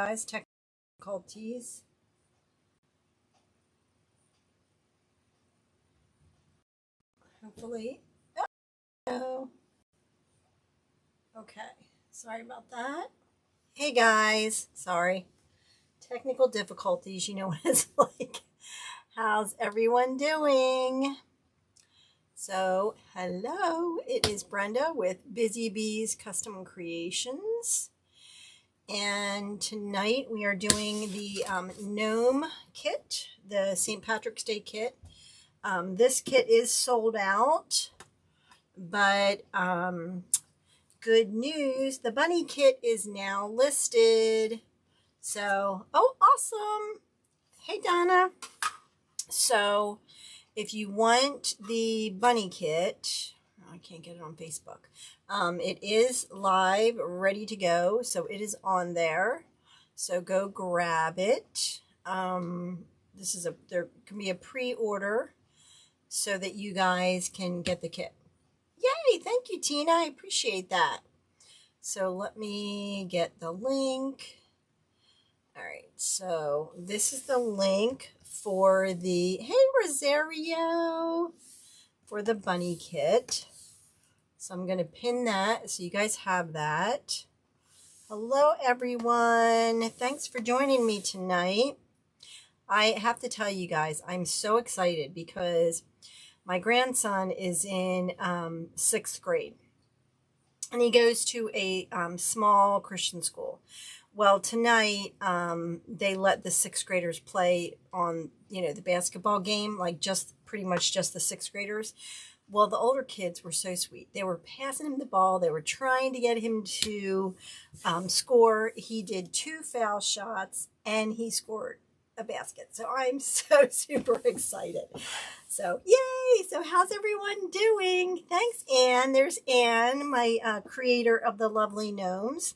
guys, difficulties. Hopefully. Oh, okay. Sorry about that. Hey guys, sorry. Technical difficulties, you know what it's like. How's everyone doing? So, hello, it is Brenda with Busy Bees Custom Creations. And tonight we are doing the Gnome kit, the St. Patrick's Day kit. This kit is sold out, but good news, the bunny kit is now listed. So, oh, awesome. Hey, Donna. So, if you want the bunny kit, I can't get it on Facebook. It is live, ready to go. So it is on there. So go grab it. There can be a pre-order so that you guys can get the kit. Yay! Thank you, Tina. I appreciate that. So let me get the link. All right. So this is the link for the, hey, Rosario, for the bunny kit. So I'm going to pin that so you guys have that. Hello, everyone. Thanks for joining me tonight. I have to tell you guys, I'm so excited because my grandson is in 6th grade. And he goes to a small Christian school. Well, tonight they let the 6th graders play on, the basketball game, like pretty much just the 6th graders. Well, the older kids were so sweet. They were passing him the ball. They were trying to get him to score. He did 2 foul shots, and he scored a basket. So I'm so super excited. So, yay! So how's everyone doing? Thanks, Anne. There's Anne, my creator of the lovely gnomes.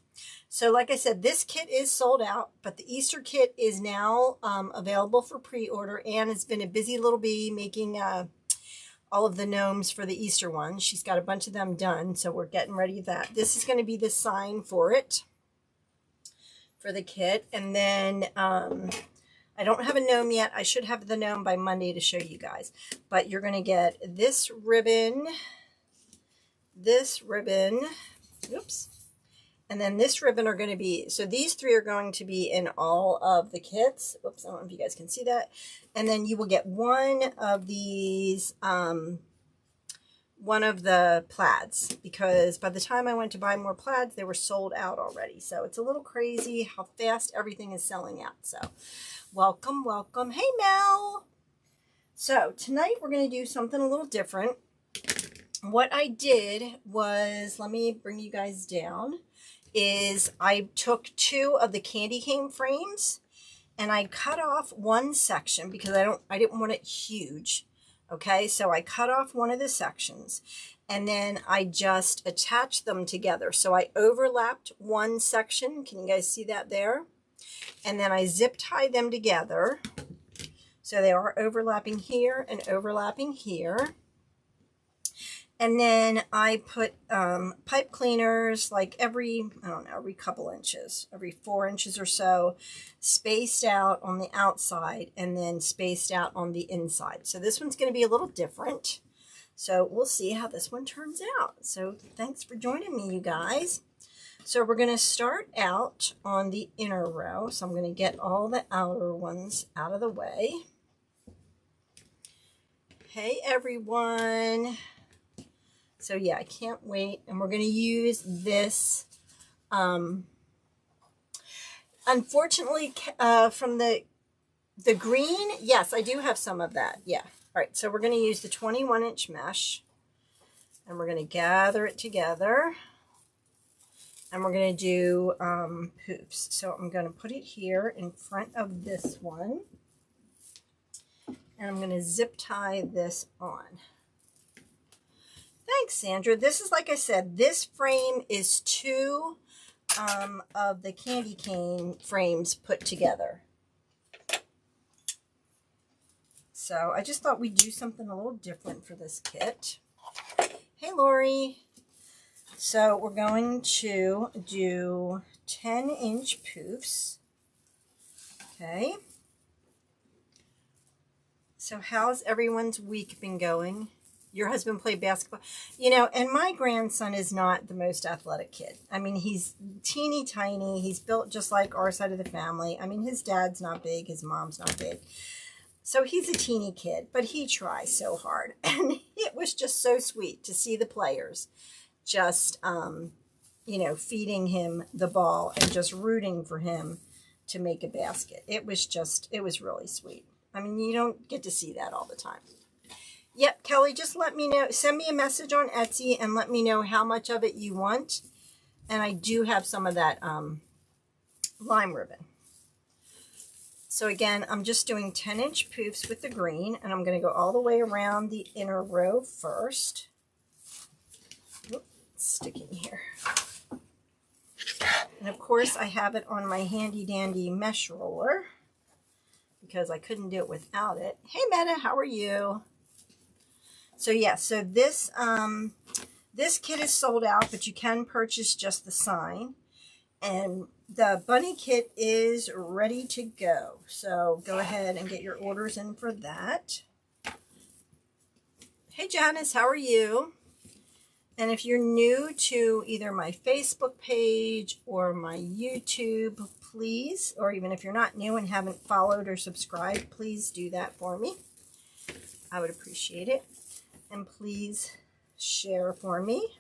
So like I said, this kit is sold out, but the Easter kit is now available for pre-order. Anne has been a busy little bee making all of the gnomes for the Easter one. She's got a bunch of them done, so we're getting ready for that. This is going to be the sign for it, for the kit. And then I don't have a gnome yet. I should have the gnome by Monday to show you guys. But you're going to get this ribbon, oops, and then this ribbon are going to be, so these 3 are going to be in all of the kits. Oops, I don't know if you guys can see that. And then you will get one of these, one of the plaids, because by the time I went to buy more plaids, they were sold out already. So it's a little crazy how fast everything is selling out. So welcome, welcome. Hey, Mel. So tonight we're going to do something a little different. What I did was, let me bring you guys down, is I took 2 of the candy cane frames and I cut off one section because I didn't want it huge. Okay, so I cut off one of the sections and then I just attached them together. So I overlapped one section. Can you guys see that there? And then I zip tied them together. So they are overlapping here and overlapping here. And then I put pipe cleaners like every couple inches, every 4 inches or so, spaced out on the outside and then spaced out on the inside. So this one's going to be a little different. So we'll see how this one turns out. So thanks for joining me, you guys. So we're going to start out on the inner row. So I'm going to get all the outer ones out of the way. Hey, everyone. So yeah, I can't wait. And we're going to use this, unfortunately, from the green. Yes, I do have some of that. Yeah. All right. So we're going to use the 21-inch mesh and we're going to gather it together and we're going to do poofs. So I'm going to put it here in front of this one and I'm going to zip tie this on. Thanks, Sandra. This is, like I said, this frame is 2 of the candy cane frames put together. So I just thought we'd do something a little different for this kit. Hey, Lori. So we're going to do 10-inch poofs. Okay. So how's everyone's week been going? Your husband played basketball. You know, and my grandson is not the most athletic kid. I mean, he's teeny tiny. He's built just like our side of the family. I mean, his dad's not big. His mom's not big. So he's a teeny kid, but he tries so hard. And it was just so sweet to see the players just, you know, feeding him the ball and just rooting for him to make a basket. It was really sweet. I mean, you don't get to see that all the time. Yep, Kelly, just let me know. Send me a message on Etsy and let me know how much of it you want. And I do have some of that lime ribbon. So again, I'm just doing 10-inch poofs with the green, and I'm going to go all the way around the inner row first. Whoop, it's sticking here. And of course, I have it on my handy dandy mesh roller because I couldn't do it without it. Hey, Meta, how are you? So yeah, so this kit is sold out, but you can purchase just the sign. And the bunny kit is ready to go. So go ahead and get your orders in for that. Hey Janice, how are you? And if you're new to either my Facebook page or my YouTube, please, or even if you're not new and haven't followed or subscribed, please do that for me. I would appreciate it. And please share for me.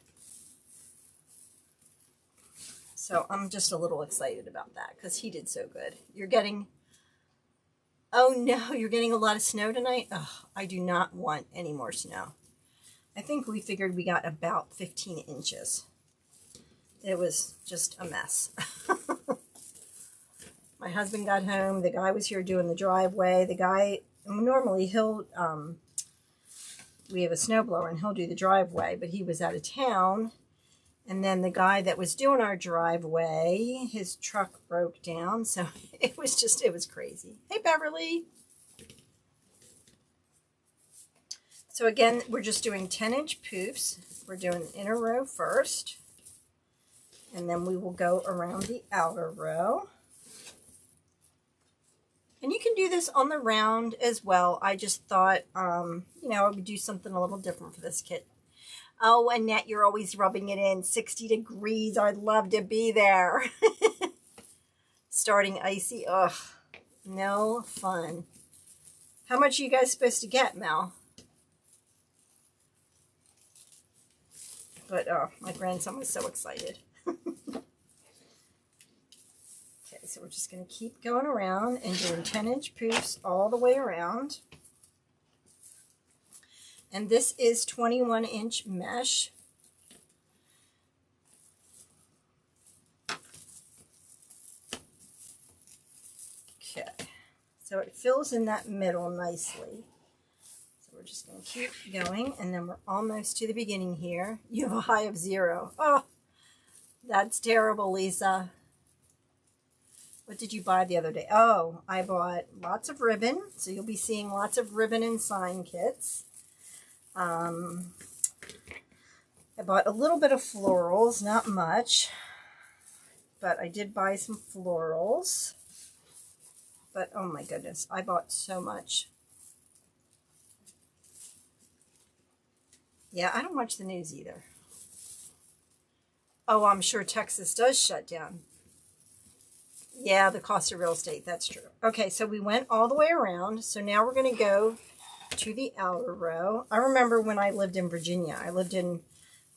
So I'm just a little excited about that because he did so good. You're getting, oh no, you're getting a lot of snow tonight? Oh, I do not want any more snow. I think we figured we got about 15 inches. It was just a mess. My husband got home. The guy was here doing the driveway. The guy, normally he'll, we have a snowblower and he'll do the driveway, but he was out of town. And then the guy that was doing our driveway, his truck broke down. So it was crazy. Hey, Beverly. So again, we're just doing 10-inch poofs. We're doing the inner row first. And then we will go around the outer row. And you can do this on the round as well. I just thought, you know, I would do something a little different for this kit. Oh, Annette, you're always rubbing it in. 60 degrees. I'd love to be there. Starting icy. Ugh. No fun. How much are you guys supposed to get, Mel? But, oh, my grandson was so excited. Okay, so we're just going to keep going around and doing 10-inch poofs all the way around. And this is 21-inch mesh. Okay, so it fills in that middle nicely. So we're just going to keep going, and then we're almost to the beginning here. You have a high of 0. Oh, that's terrible, Lisa. What did you buy the other day? Oh, I bought lots of ribbon. So you'll be seeing lots of ribbon and sign kits. I bought a little bit of florals, not much, but I did buy some florals. But oh my goodness, I bought so much. Yeah, I don't watch the news either. Oh, I'm sure Texas does shut down. Yeah, the cost of real estate, that's true. Okay, so we went all the way around. So now we're going to go to the outer row. I remember when I lived in Virginia. I lived in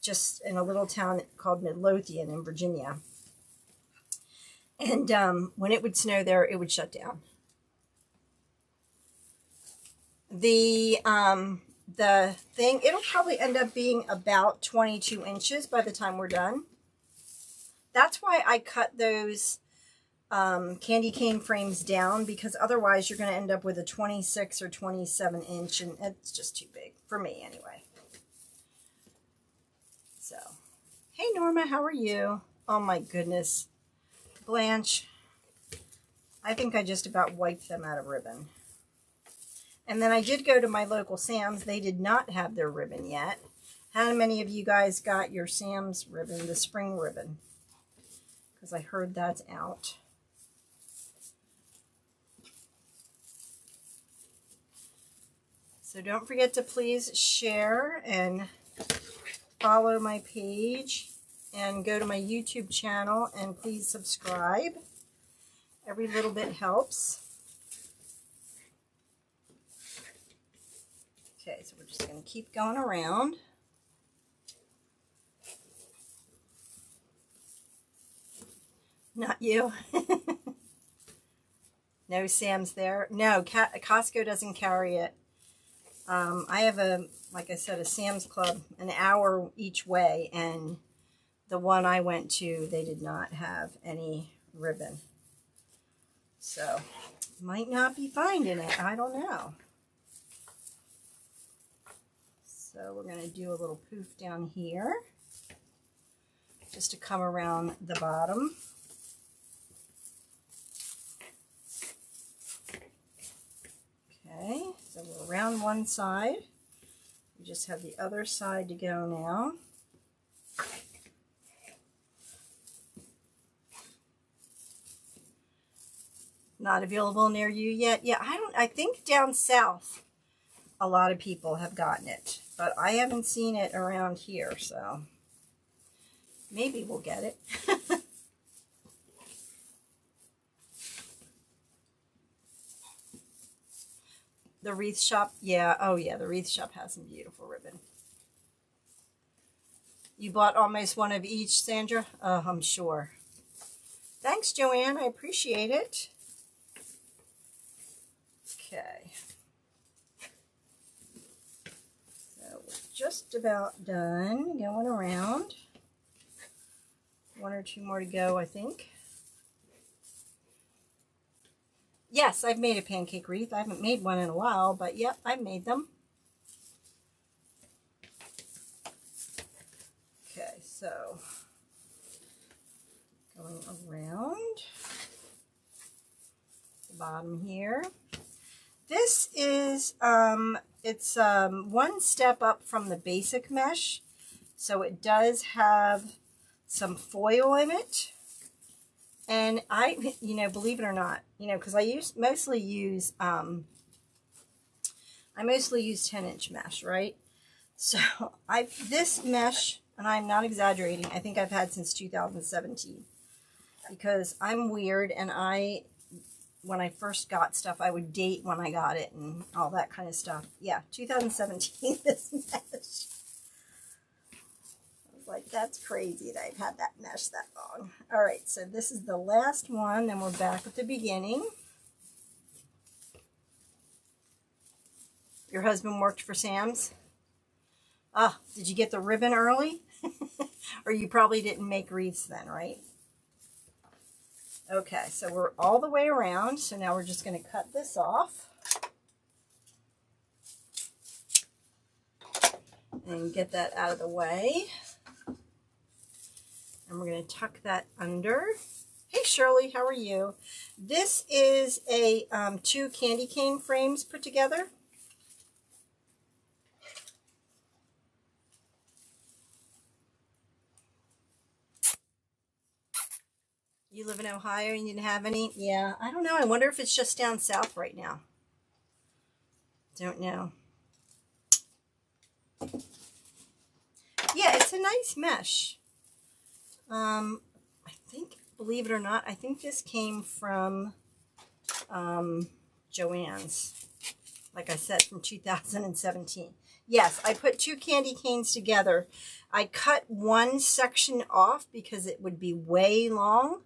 just in a little town called Midlothian in Virginia. And when it would snow there, it would shut down. The thing, it'll probably end up being about 22 inches by the time we're done. That's why I cut those candy cane frames down, because otherwise you're going to end up with a 26 or 27 inch, and it's just too big for me anyway. So, hey Norma, how are you? Oh my goodness, Blanche, I think I just about wiped them out of ribbon. And then I did go to my local Sam's. They did not have their ribbon yet. How many of you guys got your Sam's ribbon, the spring ribbon? Because I heard that's out. So don't forget to please share and follow my page and go to my YouTube channel and please subscribe. Every little bit helps. Okay, so we're just going to keep going around. Not you. No, Sam's there. No, Costco doesn't carry it. I have like I said, a Sam's Club an hour each way, and the one I went to, they did not have any ribbon. So, might not be finding it. I don't know. So we're going to do a little poof down here, just to come around the bottom. Okay, so we're around one side. We just have the other side to go now. Not available near you yet? Yeah, I think down south a lot of people have gotten it, but I haven't seen it around here, so maybe we'll get it. The Wreath shop, yeah, oh yeah, the Wreath shop has some beautiful ribbon. You bought almost one of each, Sandra? Oh, I'm sure. Thanks, Joanne, I appreciate it. Okay. So we're just about done going around. One or two more to go, I think. Yes, I've made a pancake wreath. I haven't made one in a while, but yep, I've made them. Okay, so going around the bottom here. This is, it's one step up from the basic mesh. So it does have some foil in it. And I, believe it or not, because I mostly use 10-inch mesh, right? So this mesh, and I'm not exaggerating, I think I've had since 2017, because I'm weird, and when I first got stuff, I would date when I got it and all that kind of stuff. Yeah, 2017, this mesh. Like, that's crazy that I've had that mesh that long. All right, so this is the last one, then we're back at the beginning. Your husband worked for Sam's? Ah, did you get the ribbon early? Or you probably didn't make wreaths then, right? Okay, so we're all the way around, so now we're just going to cut this off. And get that out of the way. And we're going to tuck that under. Hey Shirley, how are you? This is a 2 candy cane frames put together. You live in Ohio and you didn't have any? Yeah, I don't know. I wonder if it's just down south right now. Don't know. Yeah, it's a nice mesh. I think, believe it or not, I think this came from Joann's. Like I said, from 2017. Yes, I put 2 candy canes together. I cut one section off because it would be way long,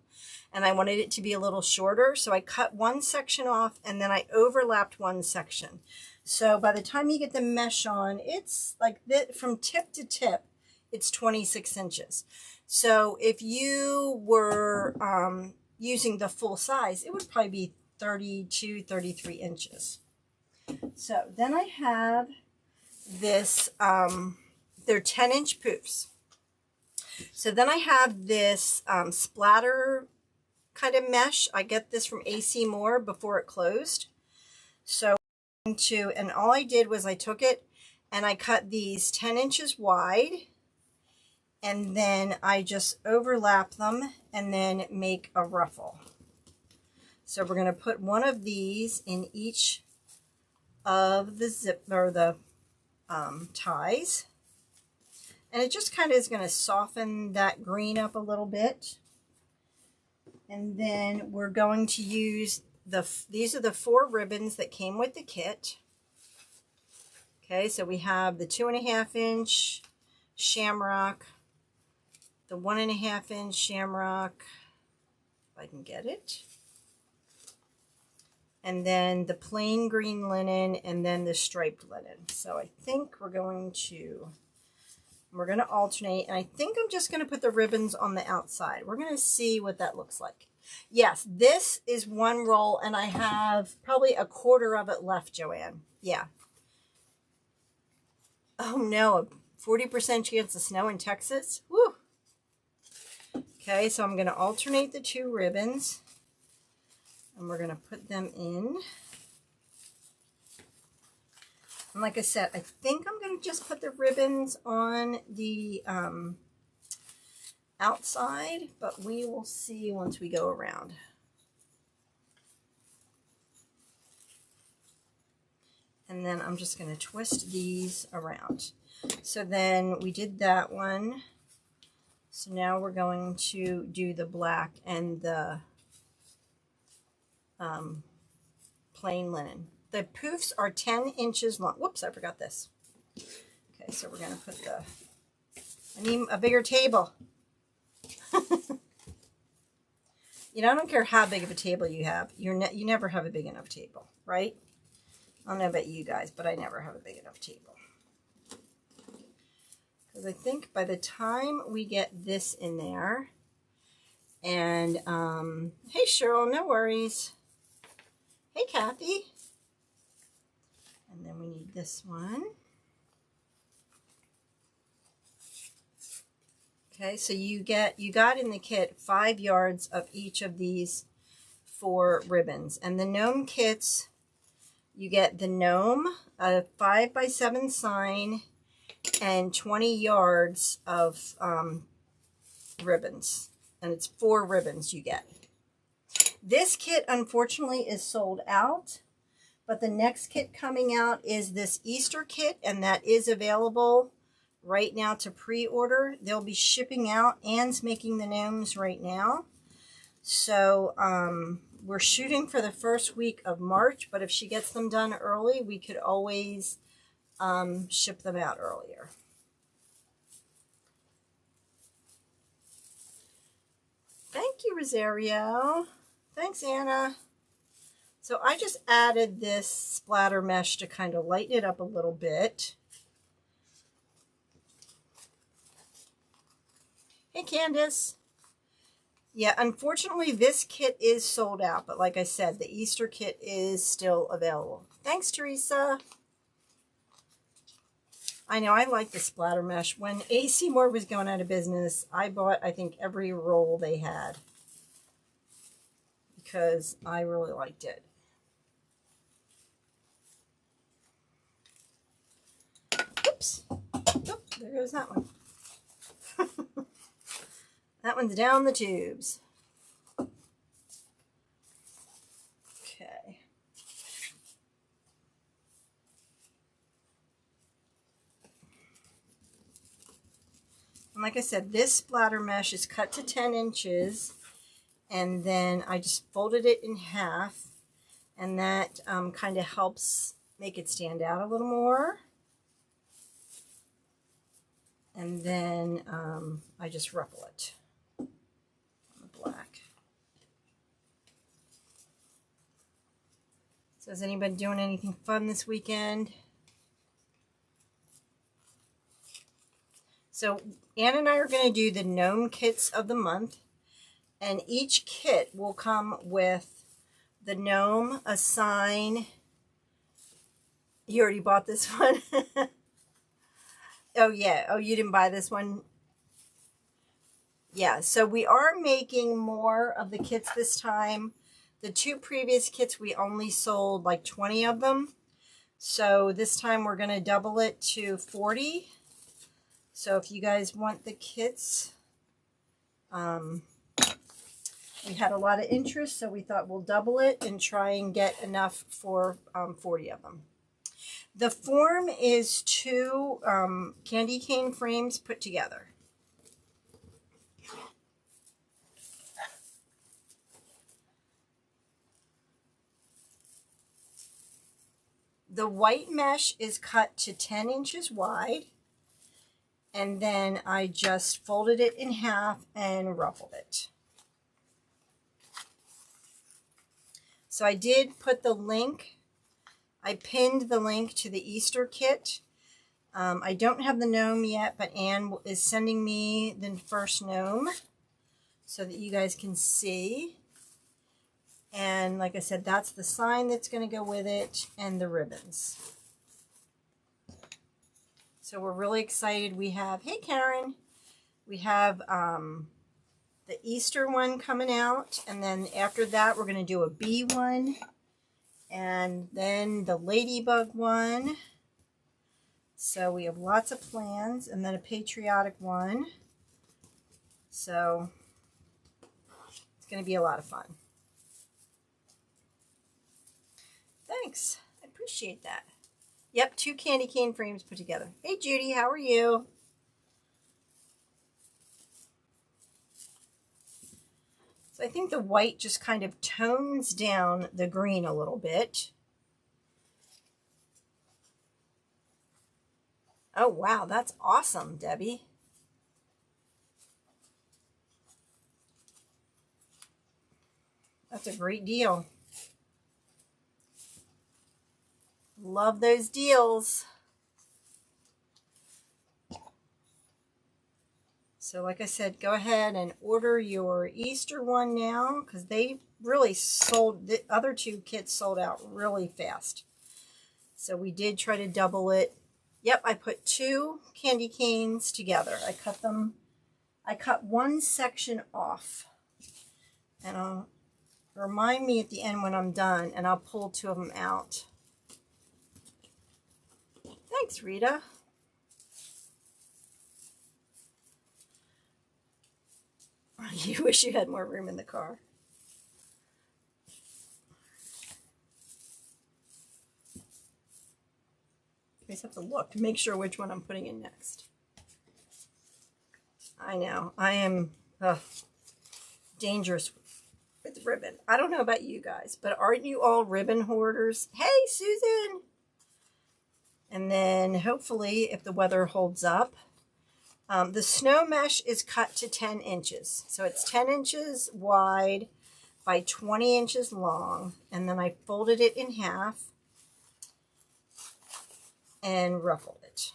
and I wanted it to be a little shorter. So I cut one section off, and then I overlapped one section. So by the time you get the mesh on, it's like that from tip to tip, it's 26 inches. So if you were using the full size, it would probably be 32, 33 inches. So then I have this, they're 10-inch poofs. So then I have this splatter kind of mesh. I get this from AC Moore before it closed. So and all I did was I took it and I cut these 10 inches wide, and then I just overlap them and then make a ruffle. So we're going to put one of these in each of the zip or the ties. And it just kind of is going to soften that green up a little bit. And then we're going to use these are the 4 ribbons that came with the kit. Okay, so we have the 2.5 inch shamrock, the 1.5 inch shamrock, if I can get it, and then the plain green linen, and then the striped linen. So I think we're going to alternate, and I think I'm just going to put the ribbons on the outside. We're going to see what that looks like. Yes, this is 1 roll, and I have probably a quarter of it left, Joanne. Yeah. Oh no, a 40% chance of snow in Texas. Woo! Okay, so I'm going to alternate the 2 ribbons, and we're going to put them in. And like I said, I think I'm going to just put the ribbons on the outside, but we will see once we go around. And then I'm just going to twist these around. So then we did that one. So now we're going to do the black and the plain linen. The poofs are 10 inches long. Whoops, I forgot this. Okay, so we're going to put I need a bigger table. You know, I don't care how big of a table you have. You never have a big enough table, right? I don't know about you guys, but I never have a big enough table. Because I think by the time we get this in there, and, hey Cheryl, no worries. Hey Kathy. And then we need this one. Okay, so you got in the kit 5 yards of each of these 4 ribbons. And the gnome kits, you get the gnome, a 5x7 sign, and 20 yards of ribbons. And it's 4 ribbons you get. This kit, unfortunately, is sold out. But the next kit coming out is this Easter kit, and that is available right now to pre-order. They'll be shipping out. Anne's making the gnomes right now. So we're shooting for the first week of March, but if she gets them done early, we could always ship them out earlier. Thank you, Rosario. Thanks, Anna. So I just added this splatter mesh to kind of lighten it up a little bit. Hey, Candace. Yeah, unfortunately, this kit is sold out. But like I said, the Easter kit is still available. Thanks, Teresa. I know, I like the splatter mesh. When AC Moore was going out of business, I bought, I think, every roll they had. Because I really liked it. Oops. Oh, there goes that one. That one's down the tubes. Okay. And like I said, this splatter mesh is cut to 10 inches. And then I just folded it in half. And that kind of helps make it stand out a little more. And then I just ruffle it. Black. So is anybody doing anything fun this weekend? So Ann and I are going to do the gnome kits of the month, and each kit will come with the gnome, a sign. You already bought this one? Oh yeah, oh you didn't buy this one? Yeah, so we are making more of the kits this time. The 2 previous kits, we only sold like 20 of them. So this time we're going to double it to 40. So if you guys want the kits, we had a lot of interest, so we thought we'll double it and try and get enough for 40 of them. The form is two candy cane frames put together. The white mesh is cut to 10 inches wide, and then I just folded it in half and ruffled it. So I did put the link, I pinned the link to the Easter kit. I don't have the gnome yet, but Anne is sending me the first gnome so that you guys can see. And like I said, that's the sign that's going to go with it and the ribbons. So we're really excited. We have, hey Karen, we have the Easter one coming out. And then after that, we're going to do a bee one. And then the ladybug one. So we have lots of plans. And then a patriotic one. So it's going to be a lot of fun. Thanks. I appreciate that. Yep, 2 candy cane frames put together. Hey Judy, how are you? So I think the white just kind of tones down the green a little bit. Oh wow, that's awesome, Debbie. That's a great deal. Love those deals. So like I said, go ahead and order your Easter one now, because they really sold, the other 2 kits sold out really fast. So we did try to double it. Yep, I put 2 candy canes together. I cut one section off. And I'll remind me at the end when I'm done, and I'll pull 2 of them out. Thanks, Rita. You wish you had more room in the car. I just have to look to make sure which one I'm putting in next. I know. I am dangerous with ribbon. I don't know about you guys, but aren't you all ribbon hoarders? Hey, Susan! And then hopefully, if the weather holds up, the snow mesh is cut to 10 inches. So it's 10 inches wide by 20 inches long. And then I folded it in half and ruffled it.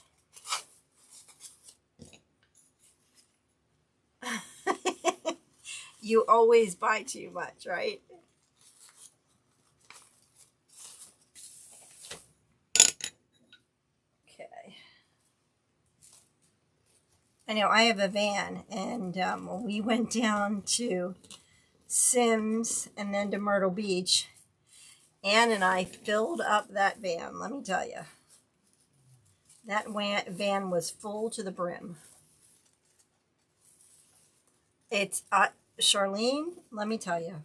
You always buy too much, right? Okay. I know I have a van, and when we went down to Sims and then to Myrtle Beach, Anne and I filled up that van, let me tell you. That van was full to the brim. It's, Charlene, let me tell you.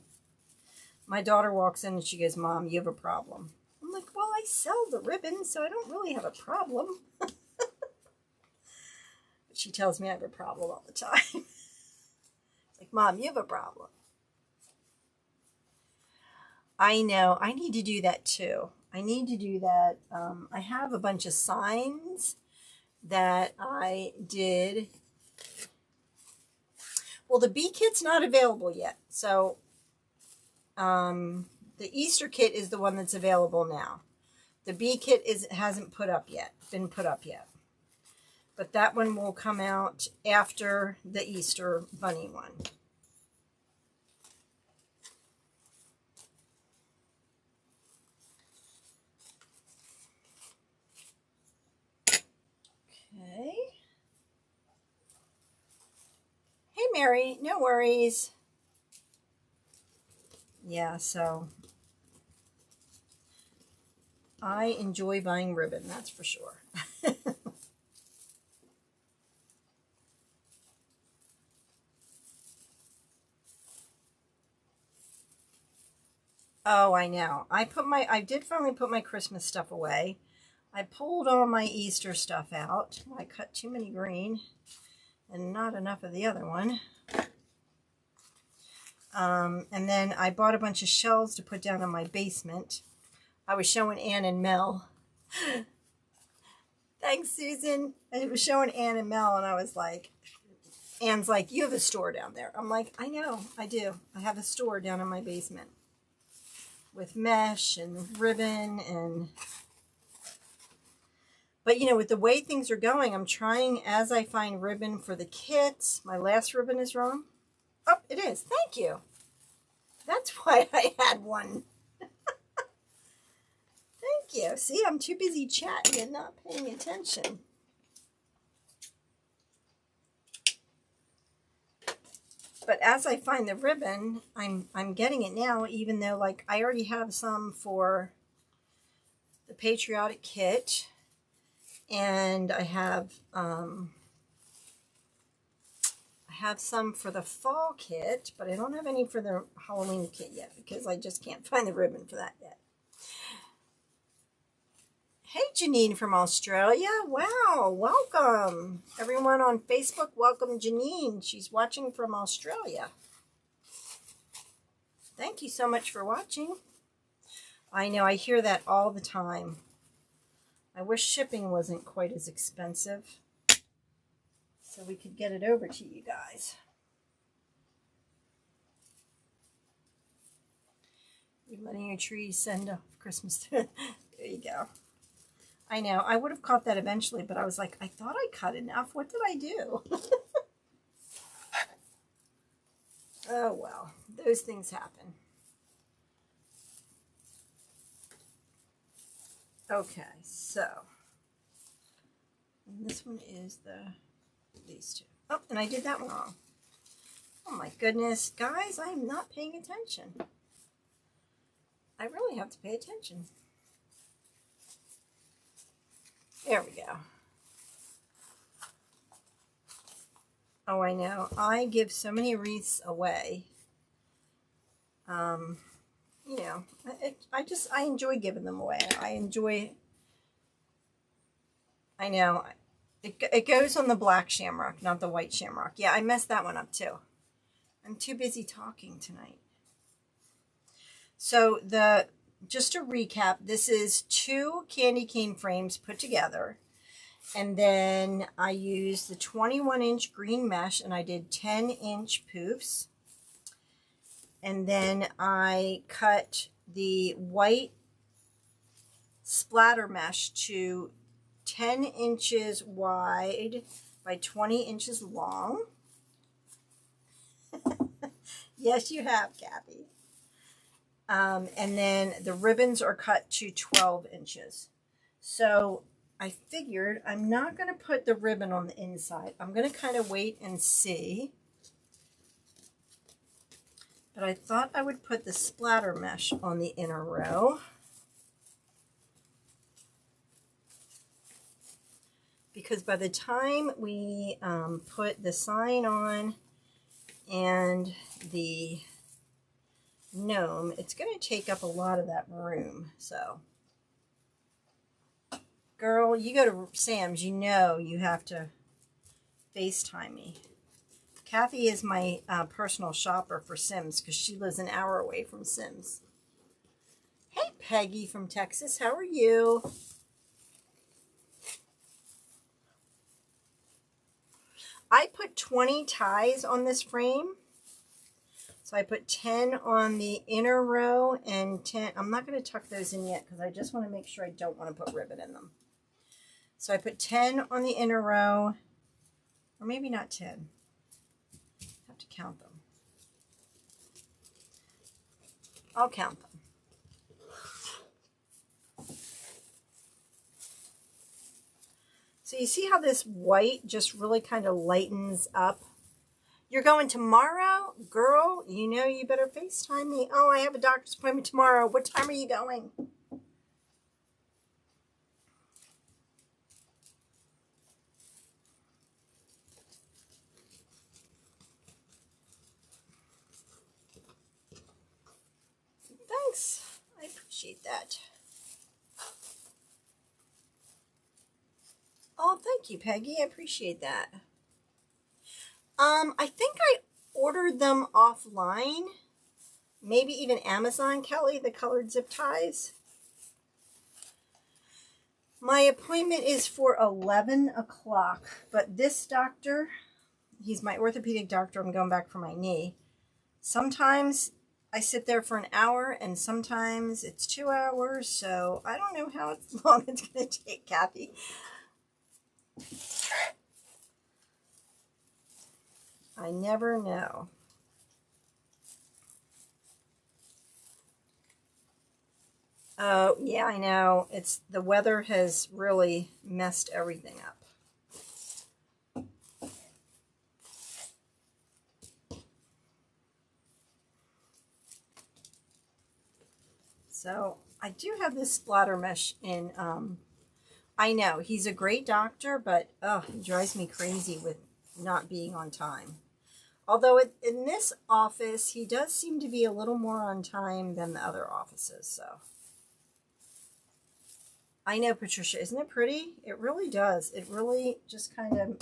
My daughter walks in and she goes, Mom, you have a problem. I'm like, well, I sell the ribbons, so I don't really have a problem. But she tells me I have a problem all the time. It's like, Mom, you have a problem. I know. I need to do that too. I need to do that. I have a bunch of signs that I did. Well, the bee kit's not available yet. So the Easter kit is the one that's available now. The bee kit hasn't been put up yet. But that one will come out after the Easter bunny one. Okay. Hey, Mary, no worries. Yeah, so I enjoy buying ribbon, that's for sure. Oh, I know. I did finally put my Christmas stuff away. I pulled all my Easter stuff out. I cut too many green and not enough of the other one. And then I bought a bunch of shells to put down in my basement. I was showing Ann and Mel. Thanks, Susan. I was showing Ann and Mel, and I was like, Ann's like, you have a store down there. I'm like, I know, I do. I have a store down in my basement with mesh and ribbon and... But, you know, with the way things are going, I'm trying as I find ribbon for the kits. My last ribbon is wrong. Oh, it is. Thank you. That's why I had one. Thank you. See, I'm too busy chatting and not paying attention. But as I find the ribbon, I'm getting it now, even though, like, I already have some for the patriotic kit. And I have some for the fall kit, but I don't have any for the Halloween kit yet because I just can't find the ribbon for that yet. Hey, Janine from Australia. Wow, welcome. Everyone on Facebook, welcome Janine. She's watching from Australia. Thank you so much for watching. I know, I hear that all the time. I wish shipping wasn't quite as expensive so we could get it over to you guys. You're letting your tree send off Christmas. There you go. I know. I would have caught that eventually, but I was like, I thought I cut enough. What did I do? Oh, well. Those things happen. Okay, so and this one is these two. Oh, and I did that one wrong. Oh my goodness, guys, I'm not paying attention. I really have to pay attention. There we go. Oh, I know. I give so many wreaths away. You know, I enjoy giving them away. I know. It goes on the black shamrock, not the white shamrock. Yeah, I messed that one up too. I'm too busy talking tonight. So just to recap, this is 2 candy cane frames put together. And then I used the 21-inch green mesh and I did 10-inch poofs. And then I cut the white splatter mesh to 10 inches wide by 20 inches long. Yes, you have, Kathy. And then the ribbons are cut to 12 inches. So I figured I'm not going to put the ribbon on the inside. I'm going to kind of wait and see. But I thought I would put the splatter mesh on the inner row. Because by the time we put the sign on and the gnome, it's going to take up a lot of that room. So, girl, you go to Sam's, you know you have to FaceTime me. Kathy is my personal shopper for Sims because she lives an hour away from Sims. Hey, Peggy from Texas, how are you? I put 20 ties on this frame. So I put 10 on the inner row and 10. I'm not going to tuck those in yet because I just want to make sure I don't want to put ribbon in them. So I put 10 on the inner row, or maybe not 10. I have to count them. I'll count them. So you see how this white just really kind of lightens up? You're going tomorrow? Girl, you know you better FaceTime me. Oh, I have a doctor's appointment tomorrow. What time are you going? Thanks. I appreciate that. Thank you, Peggy. I appreciate that. I think I ordered them offline. Maybe even Amazon, Kelly, the colored zip ties. My appointment is for 11 o'clock, but this doctor, he's my orthopedic doctor. I'm going back for my knee. Sometimes I sit there for an hour, and sometimes it's 2 hours, so I don't know how long it's going to take, Kathy. I never know. Oh, yeah, I know. It's the weather has really messed everything up. So I do have this splatter mesh in. I know he's a great doctor, but he drives me crazy with not being on time. Although in this office, he does seem to be a little more on time than the other offices. So I know, Patricia, isn't it pretty? It really does. It really just kind of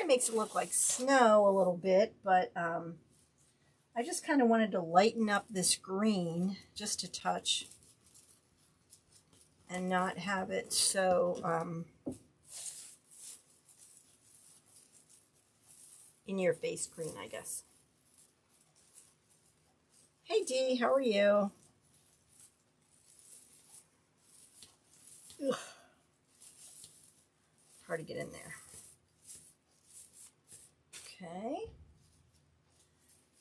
makes it look like snow a little bit, but I just kind of wanted to lighten up this green just a touch and not have it so in your face green, I guess. Hey Dee, how are you? Ugh. Hard to get in there. Okay.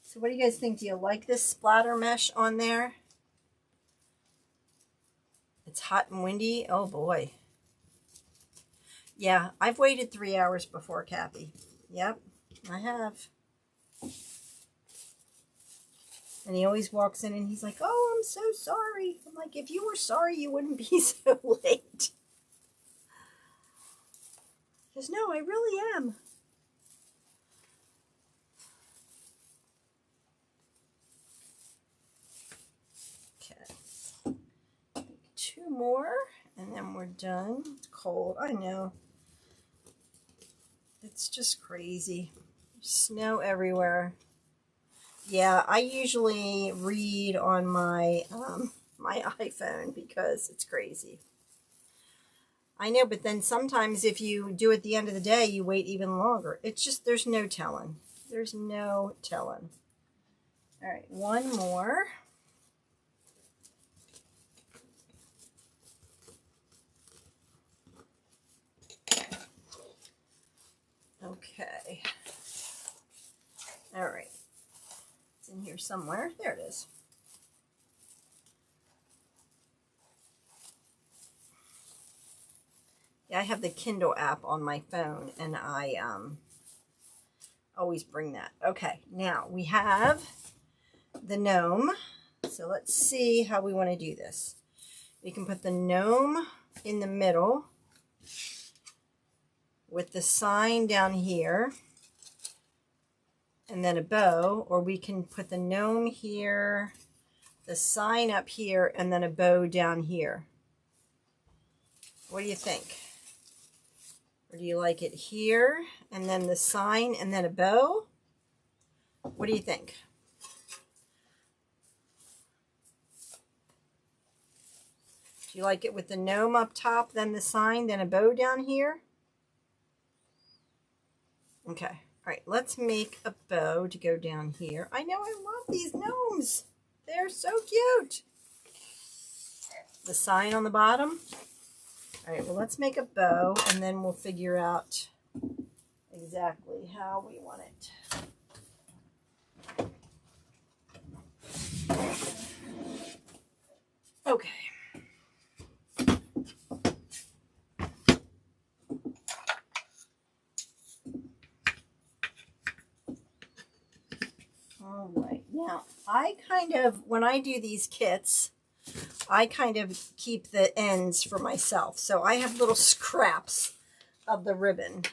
So what do you guys think? Do you like this splatter mesh on there? It's hot and windy. Oh boy. Yeah, I've waited 3 hours before, Kathy. Yep, I have. And he always walks in and he's like, oh, I'm so sorry. I'm like, if you were sorry, you wouldn't be so late. He goes, no, I really am. Okay. 2 more, and then we're done. It's cold, I know. It's just crazy. Snow everywhere. Yeah, I usually read on my my iPhone because it's crazy. I know, but then sometimes if you do it at the end of the day, you wait even longer. It's just, there's no telling. There's no telling. All right, one more. Okay. All right. It's in here somewhere. There it is. Yeah, I have the Kindle app on my phone, and I always bring that. Okay, now we have the gnome. So let's see how we want to do this. We can put the gnome in the middle with the sign down here and then a bow, or we can put the gnome here, the sign up here, and then a bow down here. What do you think? Or do you like it here and then the sign and then a bow? What do you think? Do you like it with the gnome up top, then the sign, then a bow down here? Okay. All right, let's make a bow to go down here. I know, I love these gnomes. They're so cute. The sign on the bottom. All right, well, let's make a bow, and then we'll figure out exactly how we want it. Okay. All right, now I kind of, when I do these kits, I kind of keep the ends for myself. So I have little scraps of the ribbon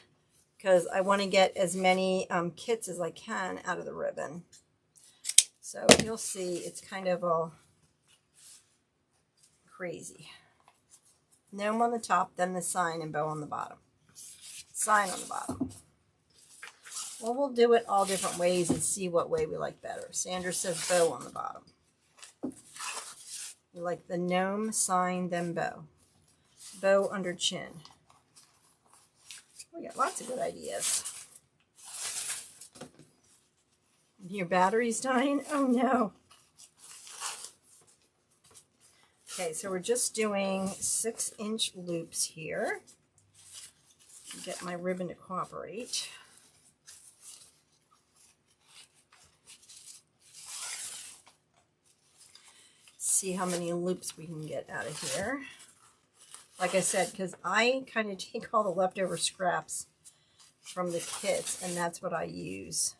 because I want to get as many kits as I can out of the ribbon. So you'll see it's kind of all crazy. Gnome on the top, then the sign and bow on the bottom. sign on the bottom. Well, we'll do it all different ways and see what way we like better. Sandra says bow on the bottom. We like the gnome sign, then bow. Bow under chin. We got lots of good ideas. Your battery's dying? Oh no. Okay, so we're just doing 6-inch loops here. Get my ribbon to cooperate. See how many loops we can get out of here. Like I said, because I kind of take all the leftover scraps from the kits, and that's what I use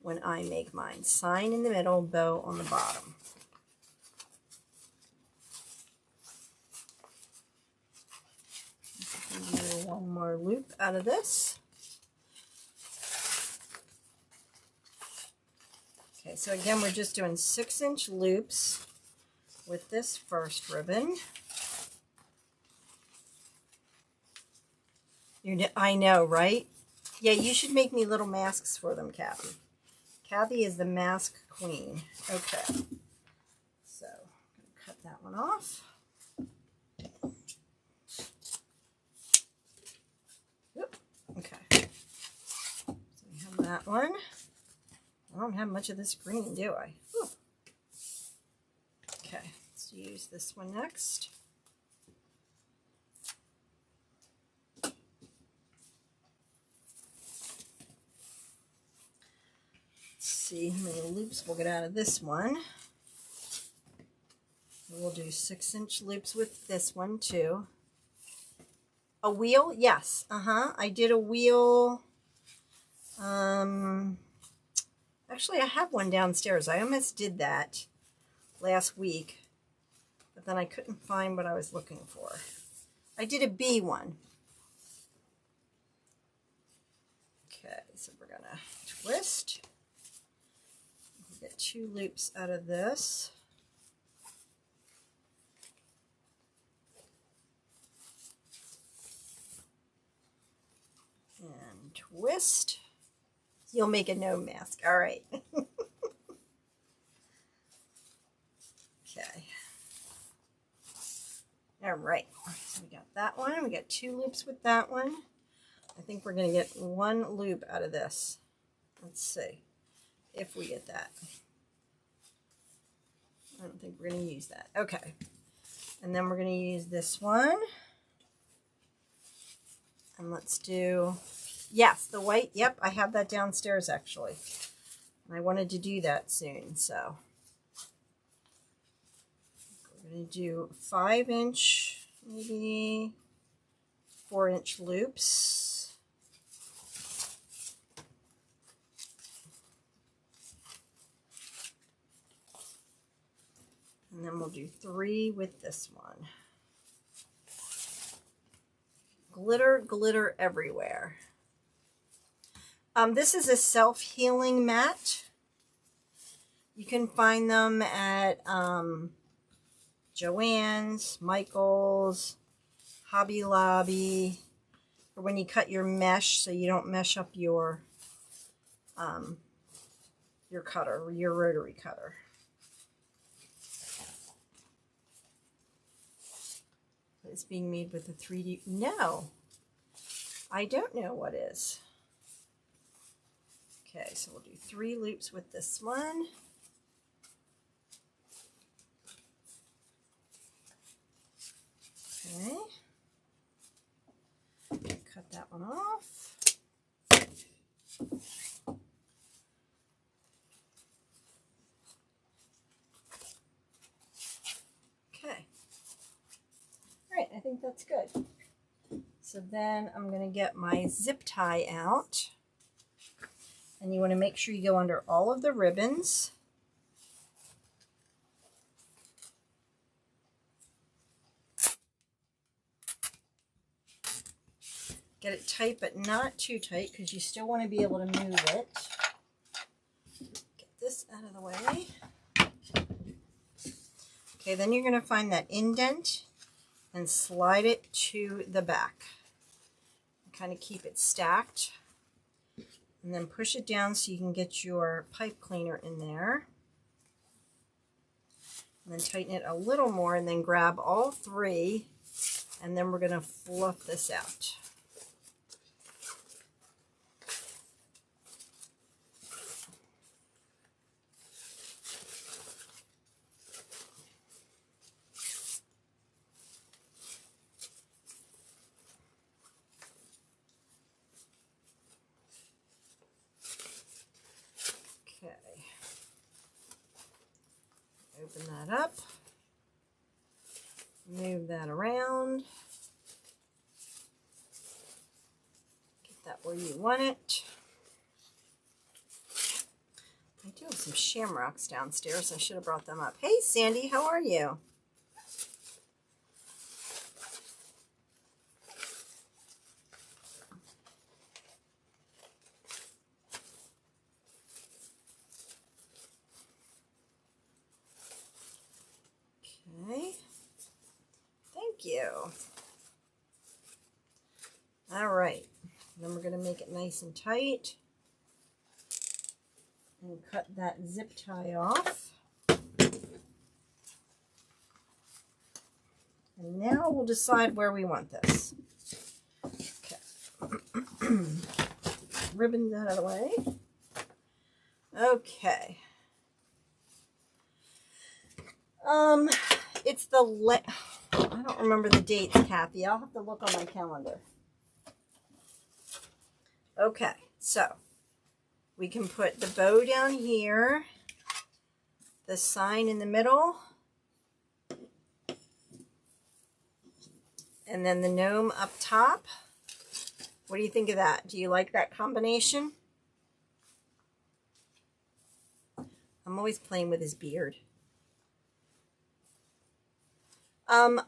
when I make mine. Sign in the middle, bow on the bottom. Do one more loop out of this. Okay, so again, we're just doing 6-inch loops with this first ribbon. I know, right? Yeah, you should make me little masks for them, Kathy. Kathy is the mask queen. Okay. So, I'm going to cut that one off. Oop. Okay. So we have that one. I don't have much of this green, do I? Ooh. Okay, let's use this one next. See how many loops we'll get out of this one. We'll do 6-inch loops with this one too. A wheel? Yes. I did a wheel. Actually, I have one downstairs. I almost did that last week, but then I couldn't find what I was looking for. I did a bee one. Okay, so we're gonna twist. Get 2 loops out of this. And twist. You'll make a gnome mask. All right. Okay. All right. So we got that one. We got 2 loops with that one. I think we're going to get 1 loop out of this. Let's see if we get that. I don't think we're going to use that. Okay. And then we're going to use this one. And let's do, yes, the white. Yep, I have that downstairs actually. And I wanted to do that soon, so. We're going to do 5-inch, maybe 4-inch loops. And then we'll do 3 with this one. Glitter, glitter everywhere. This is a self-healing mat. You can find them at Joann's, Michael's, Hobby Lobby, or when you cut your mesh so you don't mesh up your cutter, your rotary cutter. It's being made with a 3D. No, I don't know what is. Okay, so we'll do 3 loops with this one. Okay. Cut that one off. Okay. All right, I think that's good. So then I'm going to get my zip tie out. And you want to make sure you go under all of the ribbons. Get it tight, but not too tight, because you still want to be able to move it. Get this out of the way. Okay, then you're going to find that indent and slide it to the back. kind of keep it stacked. And then push it down so you can get your pipe cleaner in there. And then tighten it a little more and then grab all three. And then we're going to fluff this out. Open that up, move that around, get that where you want it. I do have some shamrocks downstairs. I should have brought them up. Hey Sandy, how are you? Okay, thank you. All right, then we're going to make it nice and tight and cut that zip tie off. And now we'll decide where we want this. Okay, ribbon that out of the way. Okay. It's the I don't remember the dates, Kathy. I'll have to look on my calendar. Okay, so we can put the bow down here, the sign in the middle, and then the gnome up top. What do you think of that? Do you like that combination? I'm always playing with his beard.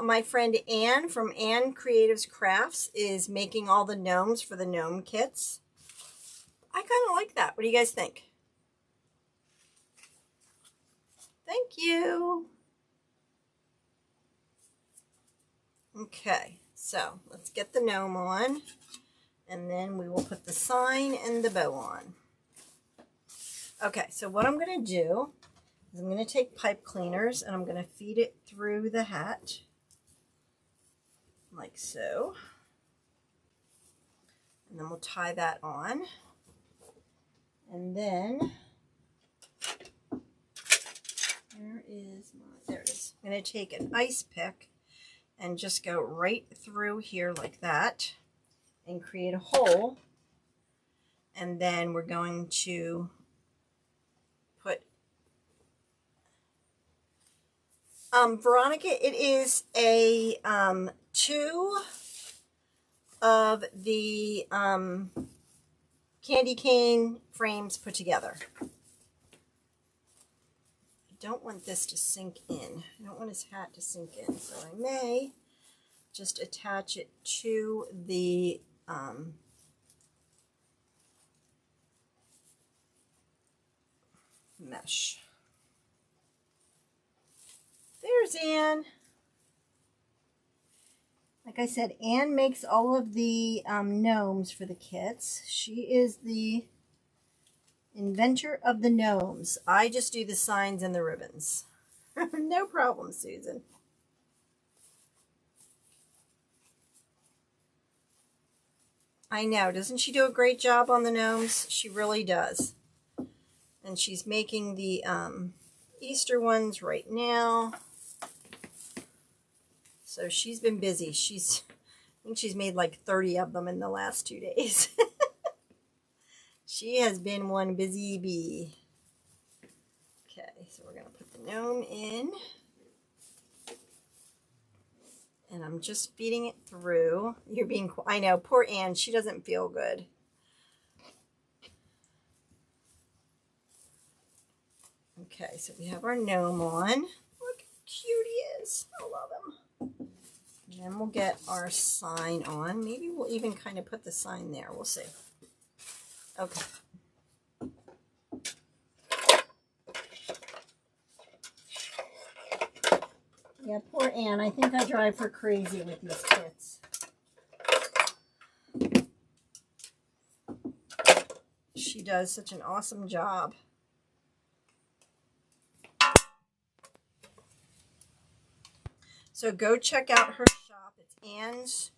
My friend Anne from Anne Creatives Crafts is making all the gnomes for the gnome kits. I kind of like that. What do you guys think? Thank you. Okay, so let's get the gnome on, and then we will put the sign and the bow on. Okay, so what I'm going to do is I'm going to take pipe cleaners and I'm going to feed it through the hat, like so. And then we'll tie that on. And then, there it is. I'm going to take an ice pick and just go right through here like that and create a hole. And then we're going to put Veronica, it is a 2 of the candy cane frames put together. I don't want this to sink in. I don't want his hat to sink in, so I may just attach it to the mesh. There's Anne. Like I said, Anne makes all of the gnomes for the kits. She is the inventor of the gnomes. I just do the signs and the ribbons. No problem, Susan. I know. Doesn't she do a great job on the gnomes? She really does. And she's making the Easter ones right now. So she's been busy. I think she's made like 30 of them in the last 2 days. She has been one busy bee. Okay, so we're going to put the gnome in. And I'm just feeding it through. You're being, I know, poor Anne, she doesn't feel good. Okay, so we have our gnome on. Look how cute he is. I love him. And then we'll get our sign on. Maybe we'll even kind of put the sign there. We'll see. Okay. Yeah, poor Anne. I think I drive her crazy with these kits. She does such an awesome job. So go check out her shop. It's Anne's.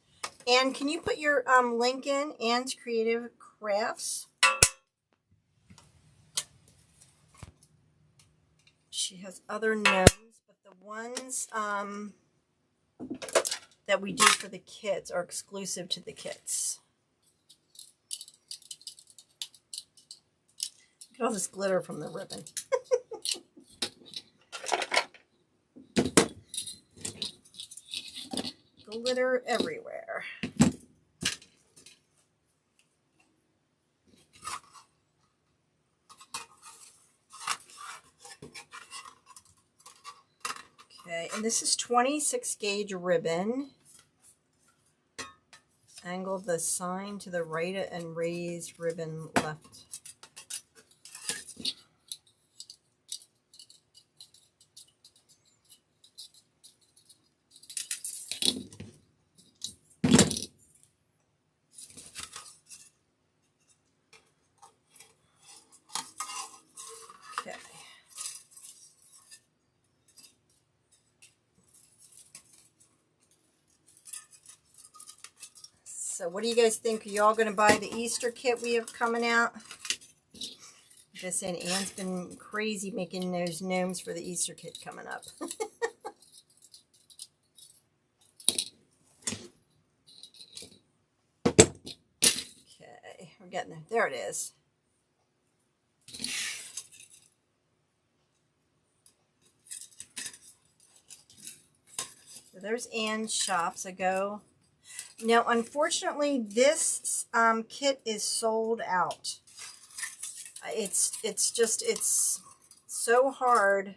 Anne, can you put your link in? Anne's Creative Crafts. She has other gnomes, but the ones that we do for the kids are exclusive to the kids. Look at all this glitter from the ribbon. Glitter everywhere. Okay, and this is 26 gauge ribbon. Angle the sign to the right and raise ribbon left. Okay. So what do you guys think? Are y'all going to buy the Easter kit we have coming out? Just saying, Anne's been crazy making those gnomes for the Easter kit coming up. Okay, we're getting there. There it is. So there's Anne's shop. So go. Now, unfortunately, this kit is sold out. It's so hard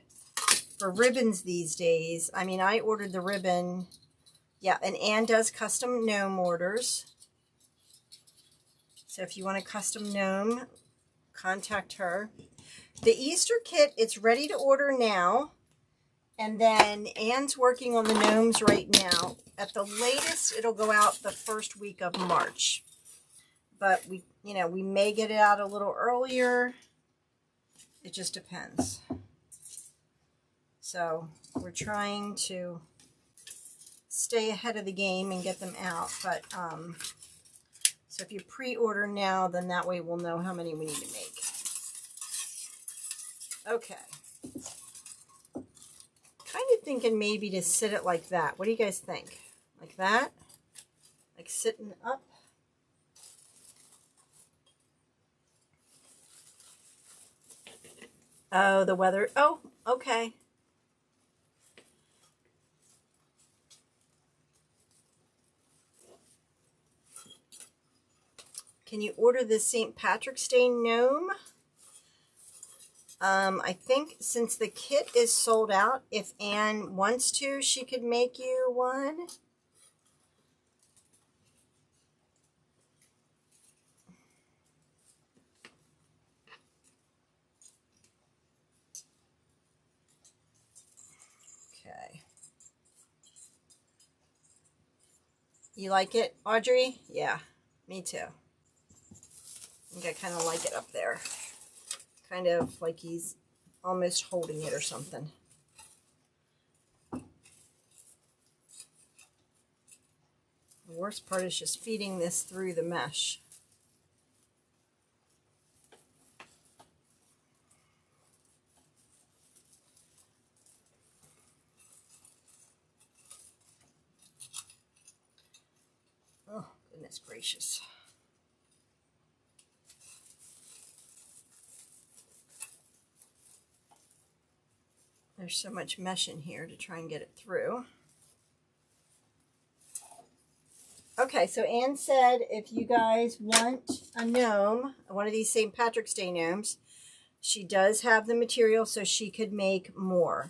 for ribbons these days. I mean, I ordered the ribbon. Yeah, and Anne does custom gnome orders. So if you want a custom gnome, contact her. The Easter kit, it's ready to order now. And then Anne's working on the gnomes right now. At the latest, it'll go out the first week of March. But we may get it out a little earlier. It just depends. So we're trying to stay ahead of the game and get them out. But so if you pre-order now, then that way we'll know how many we need to make. Okay. Kind of thinking maybe to sit it like that. What do you guys think? Like that? Like sitting up? Oh, the weather. Oh, okay. Can you order the St. Patrick's Day gnome? I think since the kit is sold out, if Anne wants to, she could make you one. Okay. You like it, Audrey? Yeah, me too. I think I kind of like it up there. Kind of like he's almost holding it or something. The worst part is just feeding this through the mesh. Oh, goodness gracious. There's so much mesh in here to try and get it through. Okay, so Anne said if you guys want a gnome, one of these St. Patrick's Day gnomes, she does have the material so she could make more.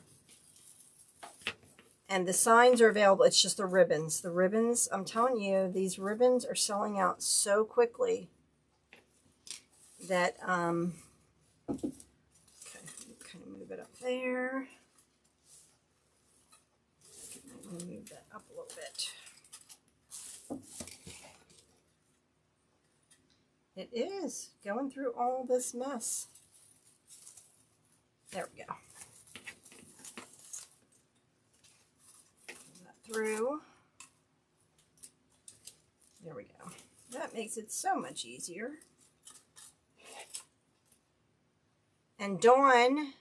And the signs are available. It's just the ribbons. The ribbons, I'm telling you, these ribbons are selling out so quickly that, okay, kind of move it up there. Move that up a little bit. It is going through all this mess. There we go. Pull that through. There we go. That makes it so much easier. And Dawn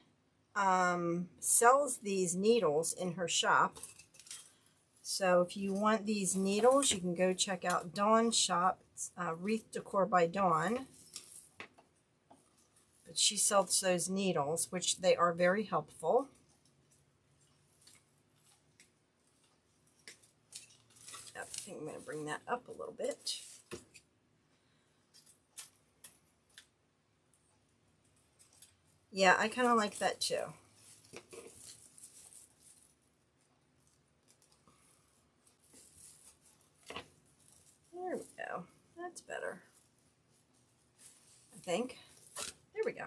sells these needles in her shop. So if you want these needles, you can go check out Dawn's shop. It's Wreath Decor by Dawn. But she sells those needles, which they are very helpful. I think I'm going to bring that up a little bit. Yeah, I kind of like that too. There we go. That's better, I think. There we go.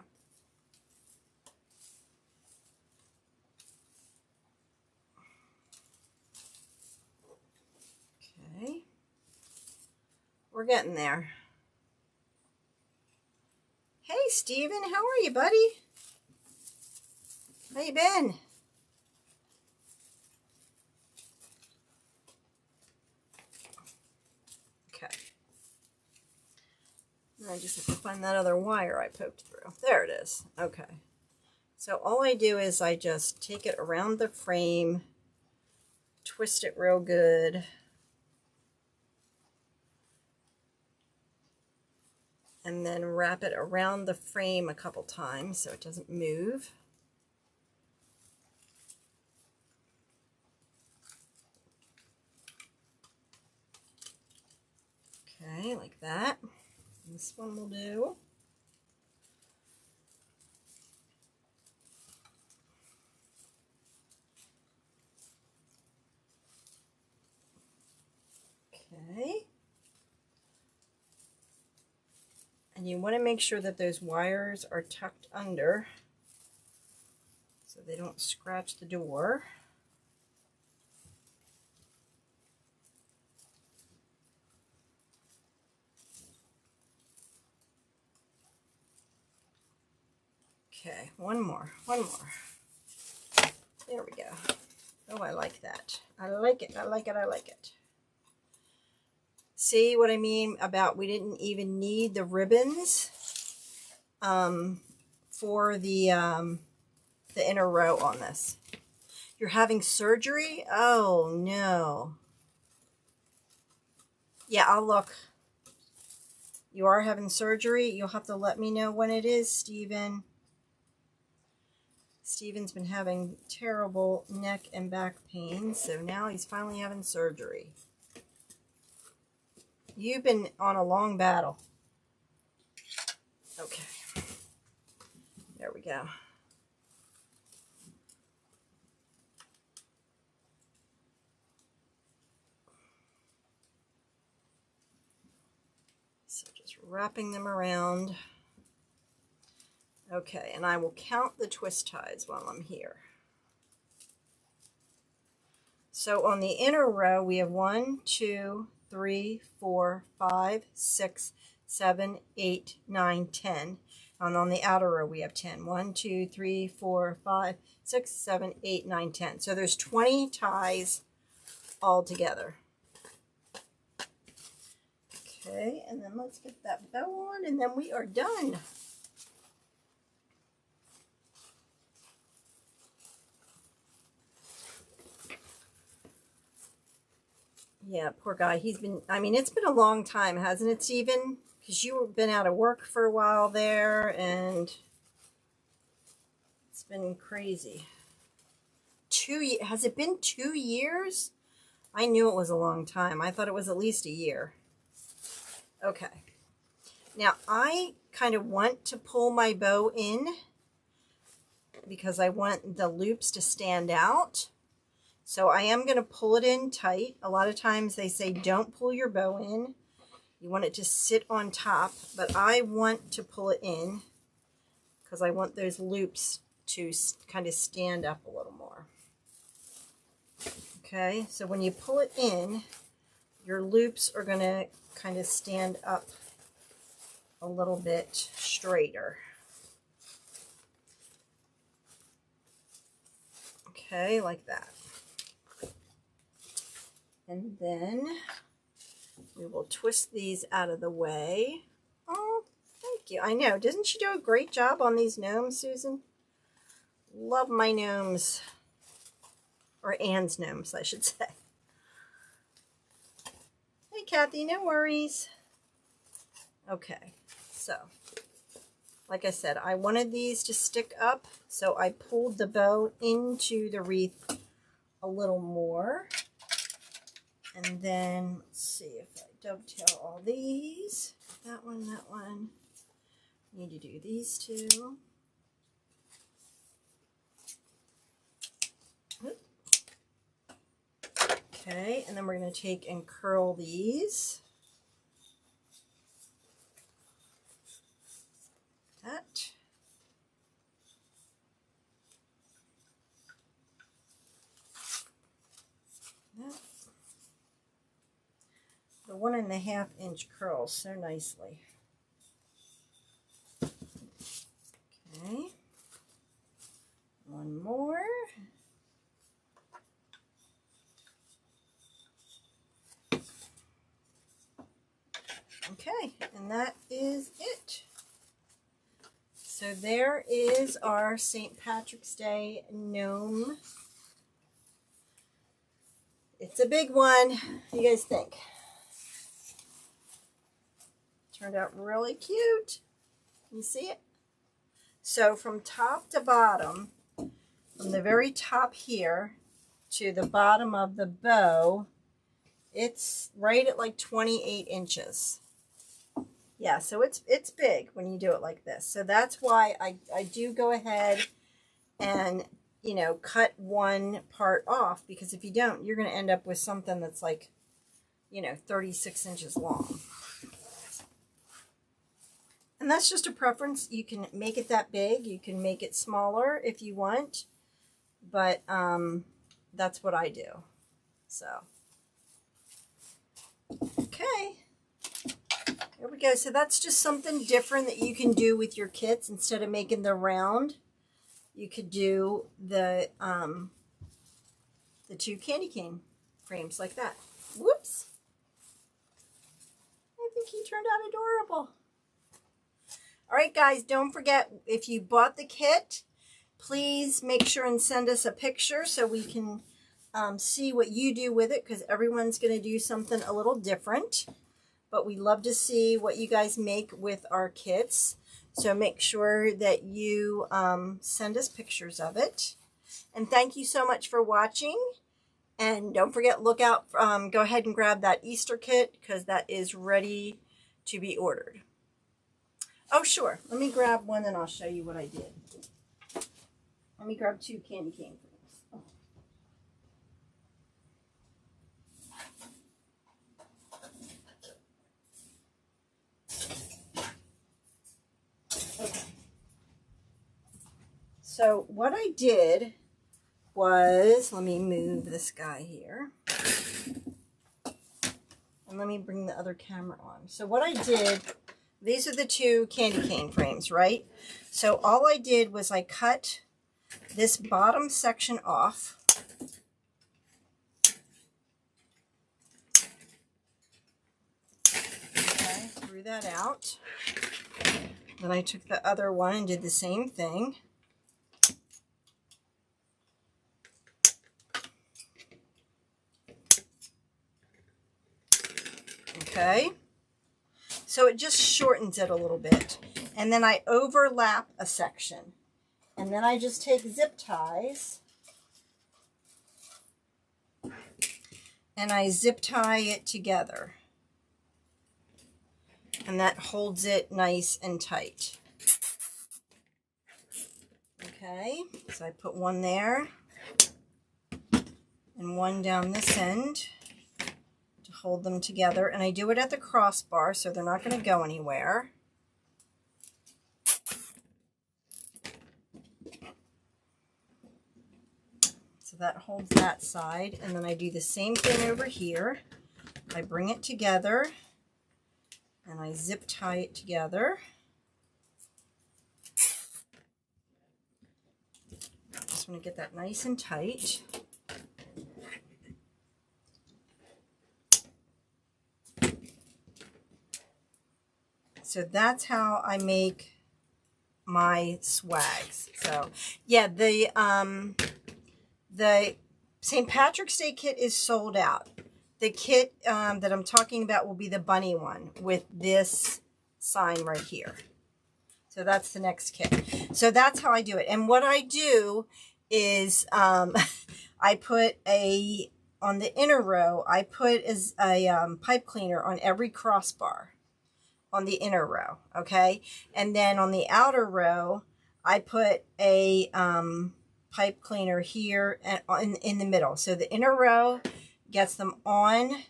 Okay. We're getting there. Hey, Steven, how are you, buddy? How you been? Okay. Now I just have to find that other wire I poked through. There it is. Okay. So all I do is I just take it around the frame, twist it real good, and then wrap it around the frame a couple times so it doesn't move. Okay, like that. This one will do. Okay. And you want to make sure that those wires are tucked under so they don't scratch the door. Okay, one more. There we go. Oh, I like that. I like it. See what I mean about we didn't even need the ribbons for the inner row on this. You're having surgery? Oh, no. Yeah, I'll look. You are having surgery? You'll have to let me know when it is, Steven. Steven's been having terrible neck and back pain, so now he's finally having surgery. You've been on a long battle. Okay. There we go. So just wrapping them around. Okay, and I will count the twist ties while I'm here. So on the inner row, we have 1, 2, 3, 4, 5, 6, 7, 8, 9, 10. And on the outer row, we have 10. 1, 2, 3, 4, 5, 6, 7, 8, 9, 10. So there's 20 ties all together. Okay, and then let's get that bow on, and then we are done. Yeah, poor guy. He's been, I mean, it's been a long time, hasn't it, Steven? Because you've been out of work for a while there, and it's been crazy. Has it been 2 years? I knew it was a long time. I thought it was at least a year. Okay. Now, I kind of want to pull my bow in because I want the loops to stand out. So I am going to pull it in tight. A lot of times they say don't pull your bow in. You want it to sit on top, but I want to pull it in because I want those loops to kind of stand up a little more. Okay, so when you pull it in, your loops are going to kind of stand up a little bit straighter. Okay, like that. And then we will twist these out of the way. Oh, thank you. I know. Doesn't she do a great job on these gnomes, Susan? Love my gnomes. Or Anne's gnomes, I should say. Hey, Kathy, no worries. Okay, so like I said, I wanted these to stick up, so I pulled the bow into the wreath a little more. And then, let's see if I dovetail all these. That one. Need to do these two. Okay, and then we're going to take and curl these. That. That. The 1.5 inch curls so nicely. Okay. One more. Okay, and that is it. So there is our St. Patrick's Day gnome. It's a big one. What do you guys think? Turned out really cute. You see it? So from top to bottom, from the very top here to the bottom of the bow, it's right at like 28 inches. Yeah, so it's big when you do it like this. So that's why I do go ahead and, you know, cut one part off, because if you don't, you're going to end up with something that's like, you know, 36 inches long. And that's just a preference. You can make it that big. You can make it smaller if you want. But that's what I do. So, okay. There we go. So that's just something different that you can do with your kits. Instead of making the round, you could do the 2 candy cane frames like that. Whoops. I think he turned out adorable. All right, guys, don't forget, if you bought the kit, please make sure and send us a picture so we can see what you do with it, because everyone's going to do something a little different. But we love to see what you guys make with our kits. So make sure that you send us pictures of it. And thank you so much for watching. And don't forget, look out, go ahead and grab that Easter kit, because that is ready to be ordered. Oh, sure. Let me grab one and I'll show you what I did. Let me grab 2 candy cane frames. Okay. So what I did was, let me move this guy here. And let me bring the other camera on. So what I did, these are the 2 candy cane frames, right? So all I did was I cut this bottom section off. Okay, threw that out. Then I took the other one and did the same thing. Okay. So it just shortens it a little bit. And then I overlap a section. And then I just take zip ties and I zip tie it together. And that holds it nice and tight. Okay, so I put one there and one down this end to hold them together. And I do it at the crossbar so they're not going to go anywhere. So that holds that side. And then I do the same thing over here. I bring it together and and I zip tie it together. Just want to get that nice and tight. So that's how I make my swags. So yeah, the St. Patrick's Day kit is sold out. The kit that I'm talking about will be the bunny one with this sign right here. So that's the next kit. So that's how I do it. And what I do is I put on the inner row, I put as a pipe cleaner on every crossbar on the inner row, okay? And then on the outer row, I put a pipe cleaner here and in the middle. So the inner row gets them on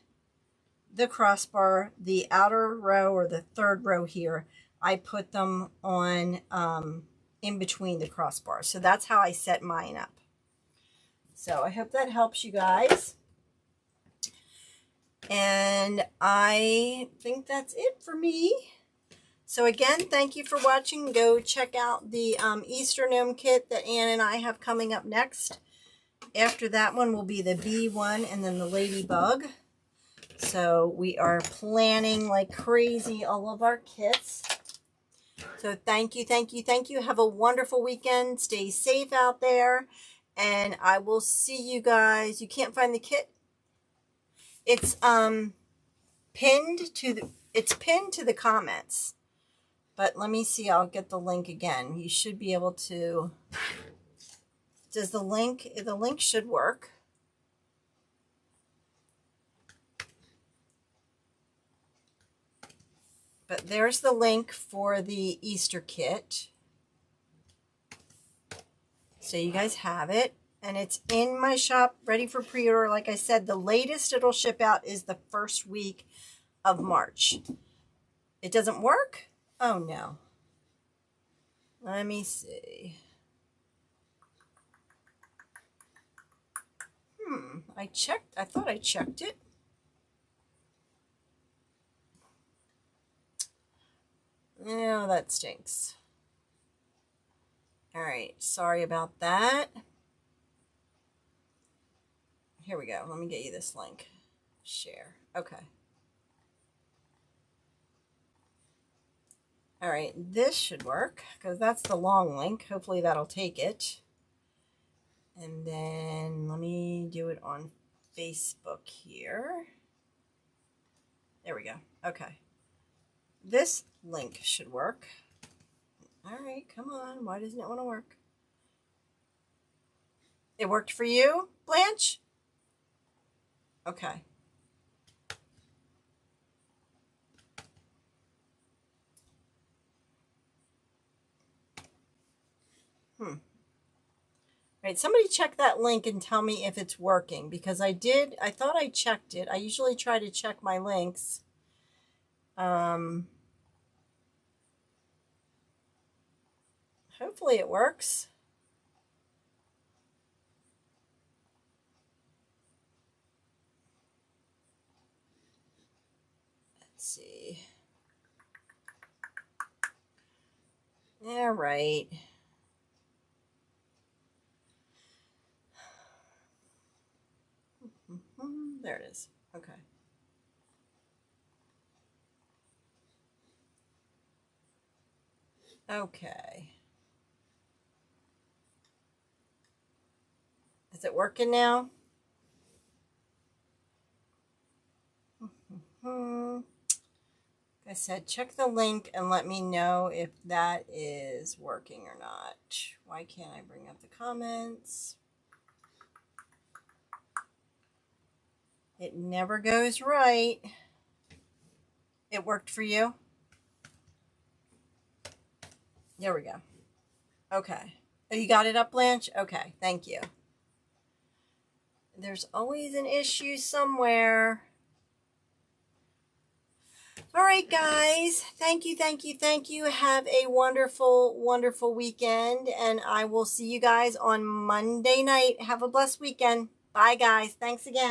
the crossbar. The outer row, or the third row here, I put them on in between the crossbars. So that's how I set mine up. So I hope that helps you guys. And I think that's it for me. So again, thank you for watching. Go check out the Easter Gnome kit that Ann and I have coming up next. After that one will be the bee one and then the ladybug. So we are planning like crazy all of our kits. So thank you, thank you, thank you. Have a wonderful weekend. Stay safe out there. And I will see you guys. You can't find the kit? It's pinned to the comments. But let me see, I'll get the link again. You should be able to, does the link should work. But there's the link for the Easter kit. So you guys have it. And it's in my shop, ready for pre-order. Like I said, the latest it'll ship out is the first week of March. It doesn't work? Oh no. Let me see. I checked. I thought I checked it. No, that stinks. All right. Sorry about that. Here we go. Let me get you this link. Share. Okay. All right, this should work because that's the long link. Hopefully that'll take it. And then let me do it on Facebook here. There we go. Okay. This link should work. All right, come on. Why doesn't it want to work? It worked for you, Blanche? Okay. Right, somebody check that link and tell me if it's working, because I thought I checked it. I usually try to check my links. Hopefully it works. Let's see. All right. There it is. Okay. Okay. Is it working now? Like I said, check the link and let me know if that is working or not. Why can't I bring up the comments? It never goes right. It worked for you? There we go. Okay. Oh, you got it up, Blanche? Okay, thank you. There's always an issue somewhere. All right, guys. Thank you, thank you, thank you. Have a wonderful, wonderful weekend, and I will see you guys on Monday night. Have a blessed weekend. Bye, guys. Thanks again.